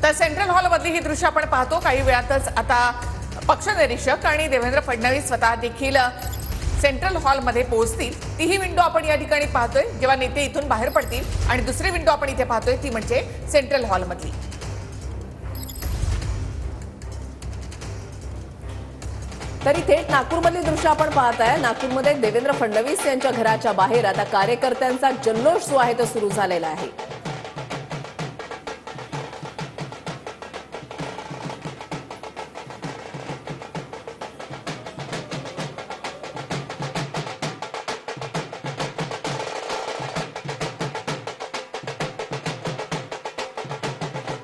तर central hall मधली ही दृश्य आपण पाहतो। काही वेळातच आता पक्षनिरीक्षक आणि देवेंद्र फडणवीस स्वतः देखील सेंट्रल हॉल मध्ये पोहोचतील। तीही विंडो आपण या ठिकाणी पाहतोय जेव्हा नेते इथून बाहेर पडतील आणि दुसरी विंडो आपण इथे पाहतोय ती म्हणजे सेंट्रल हॉल मधली। तरी थेट नागपूरमधली दृश्य आपण पाहताय। नागपूरमध्ये देवेंद्र फडणवीस यांच्या घराच्या बाहेर आता कार्यकर्त्यांचा जल्लोष जो आहे तो सुरू झालेला आहे।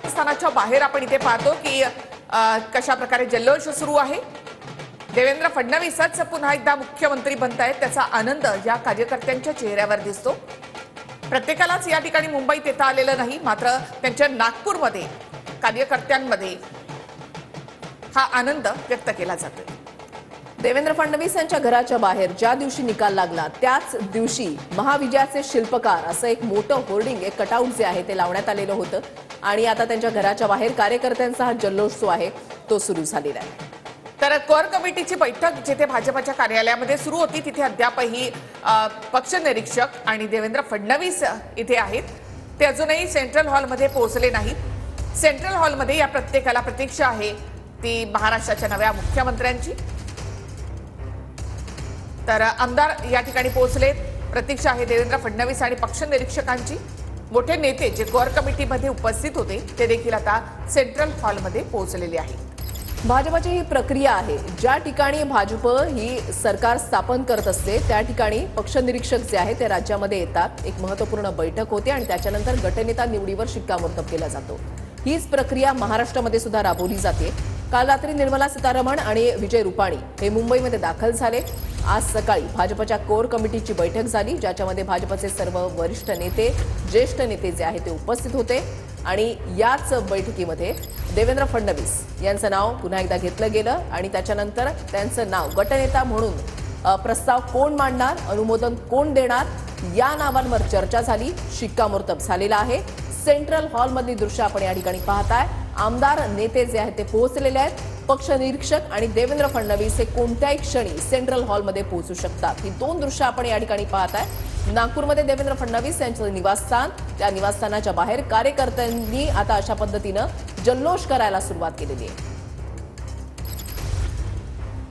स्थानाच्या बाहेर आपण इथे पाहतो की कशा प्रकारे जल्लोष सुरू आहे। देवेंद्र फडणवीसच पुन्हा एकदा मुख्यमंत्री बनतायत त्याचा आनंद या कार्यकर्त्यांच्या चेहऱ्यावर दिसतो। प्रत्येकालाच या ठिकाणी मुंबईत येता आलेलं नाही, मात्र त्यांच्या नागपूरमध्ये कार्यकर्त्यांमध्ये हा आनंद व्यक्त केला जातोय। देवेंद्र फडणवीस यांच्या घराच्या बाहेर ज्या दिवशी निकाल लागला त्याच दिवशी महाविजयाचे शिल्पकार असं एक मोठं होर्डिंग, एक कटआउट जे आहे ते लावण्यात आलेलं होतं आणि आता त्यांच्या घराच्या बाहेर कार्यकर्त्यांचा हा जल्लोष जो आहे तो सुरू झालेला आहे। तर कोर कमिटीची बैठक जिथे भाजपच्या कार्यालयामध्ये सुरू होती तिथे अद्यापही पक्षनिरीक्षक आणि देवेंद्र फडणवीस इथे आहेत। ते अजूनही सेंट्रल हॉलमध्ये पोहोचले नाहीत। सेंट्रल हॉलमध्ये या प्रत्येकाला प्रतीक्षा आहे ती महाराष्ट्राच्या नव्या मुख्यमंत्र्यांची। तर आमदार या ठिकाणी पोहोचले, प्रतीक्षा आहे देवेंद्र फडणवीस आणि पक्षनिरीक्षकांची। मोठे नेते जे कोर कमिटीमध्ये उपस्थित होते ते देखील आता सेंट्रल हॉलमध्ये पोहोचलेले आहेत। भाजपची ही प्रक्रिया आहे, ज्या ठिकाणी भाजप ही सरकार स्थापन करत असते त्या ठिकाणी पक्षनिरीक्षक जे आहे ते राज्यामध्ये येतात, एक महत्त्वपूर्ण बैठक होते आणि त्याच्यानंतर गटनेता निवडीवर शिक्कामोर्तब केला जातो। हीच प्रक्रिया महाराष्ट्रामध्ये सुद्धा राबवली जाते। काल रात्री निर्मला सीतारमण आणि विजय रुपाणी हे मुंबईमध्ये दाखल झाले। आज सकाळी भाजपच्या कोर कमिटीची बैठक झाली ज्याच्यामध्ये भाजपचे सर्व वरिष्ठ नेते, ज्येष्ठ नेते जे आहेत ते उपस्थित होते आणि याच बैठकीमध्ये देवेंद्र फडणवीस यांचं नाव पुन्हा एकदा घेतलं गेलं आणि त्याच्यानंतर त्यांचं नाव गटनेता म्हणून प्रस्ताव कोण मांडणार, अनुमोदन कोण देणार या नावांवर चर्चा झाली, शिक्कामोर्तब झालेला आहे। सेंट्रल हॉलमधली दृश्य आपण या ठिकाणी पाहताय। आमदार नेते जे आहेत ते पोहोचलेले आहेत। पक्षनिरीक्षक आणि देवेंद्र फडणवीस हे कोणत्याही क्षणी सेंट्रल हॉलमध्ये पोहोचू शकतात। ही दोन दृश्य आपण या ठिकाणी पाहताय। नागपूरमध्ये देवेंद्र फडणवीस यांचं निवासस्थान, त्या निवासस्थानाच्या बाहेर कार्यकर्त्यांनी आता अशा पद्धतीनं जल्लोष करायला सुरुवात केलेली आहे।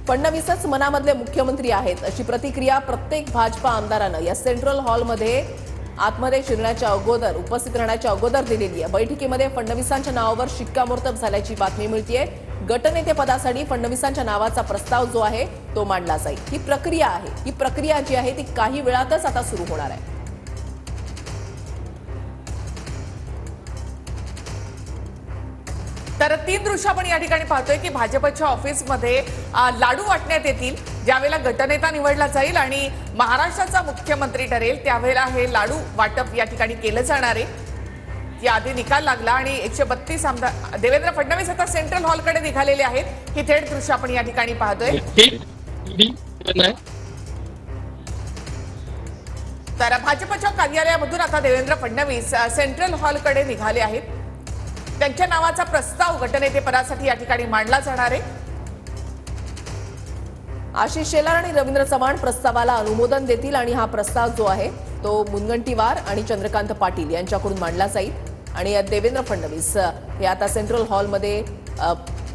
फडणवीसच मनामधले मुख्यमंत्री आहेत अशी प्रतिक्रिया प्रत्येक भाजपा आमदारानं या सेंट्रल हॉलमध्ये आतमध्ये शिरण्याच्या अगोदर, उपस्थित राहण्याच्या अगोदर दिलेली आहे। बैठकीमध्ये फडणवीसांच्या नावावर शिक्कामोर्तब झाल्याची बातमी मिळतेय। गटनेते पदासाठी फडणवीसांच्या नावाचा प्रस्ताव जो आहे तो मांडला जाईल। ही प्रक्रिया आहे, ही प्रक्रिया जी आहे ती काही वेळातच आता सुरू होणार आहे। तर तीन दृश्य आपण या ठिकाणी पाहतोय की भाजपच्या ऑफिसमध्ये लाडू वाटण्यात येतील। ज्यावेळेला गटनेता निवडला जाईल आणि महाराष्ट्राचा मुख्यमंत्री ठरेल त्यावेळेला हे लाडू वाटप या ठिकाणी केलं जाणार आहे। याआधी निकाल लागला आणि 132 आमदार देवेंद्र फडणवीस आता सेंट्रल हॉलकडे निघालेले आहेत। ही थेट दृश्य आपण या ठिकाणी पाहतोय। तर भाजपच्या कार्यालयामधून आता देवेंद्र फडणवीस सेंट्रल हॉलकडे निघाले आहेत। त्यांच्या नावाचा प्रस्ताव गटनेते पदासाठी या ठिकाणी मांडला जाणार आहे। आशिष शेलार आणि रवींद्र चव्हाण प्रस्तावाला अनुमोदन देतील आणि हा प्रस्ताव जो आहे तो मुनगंटीवार आणि चंद्रकांत पाटील यांच्याकडून मांडला जाईल आणि देवेंद्र फडणवीस हे आता सेंट्रल हॉलमध्ये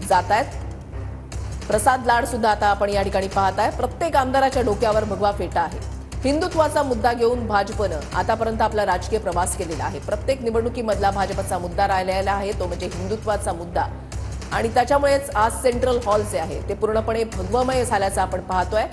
जात आहेत। प्रसाद लाड सुद्धा आता आपण या ठिकाणी पाहताय। प्रत्येक आमदाराच्या डोक्यावर भगवा फेटा आहे। हिंदुत्वाचा मुद्दा घेऊन भाजपनं आतापर्यंत आपला राजकीय प्रवास केलेला आहे। प्रत्येक निवडणुकीमधला भाजपचा मुद्दा राहिलेला आहे तो म्हणजे हिंदुत्वाचा मुद्दा आणि त्याच्यामुळेच आज सेंट्रल हॉल जे आहे ते पूर्णपणे भगवमय झाल्याचं आपण पाहतोय।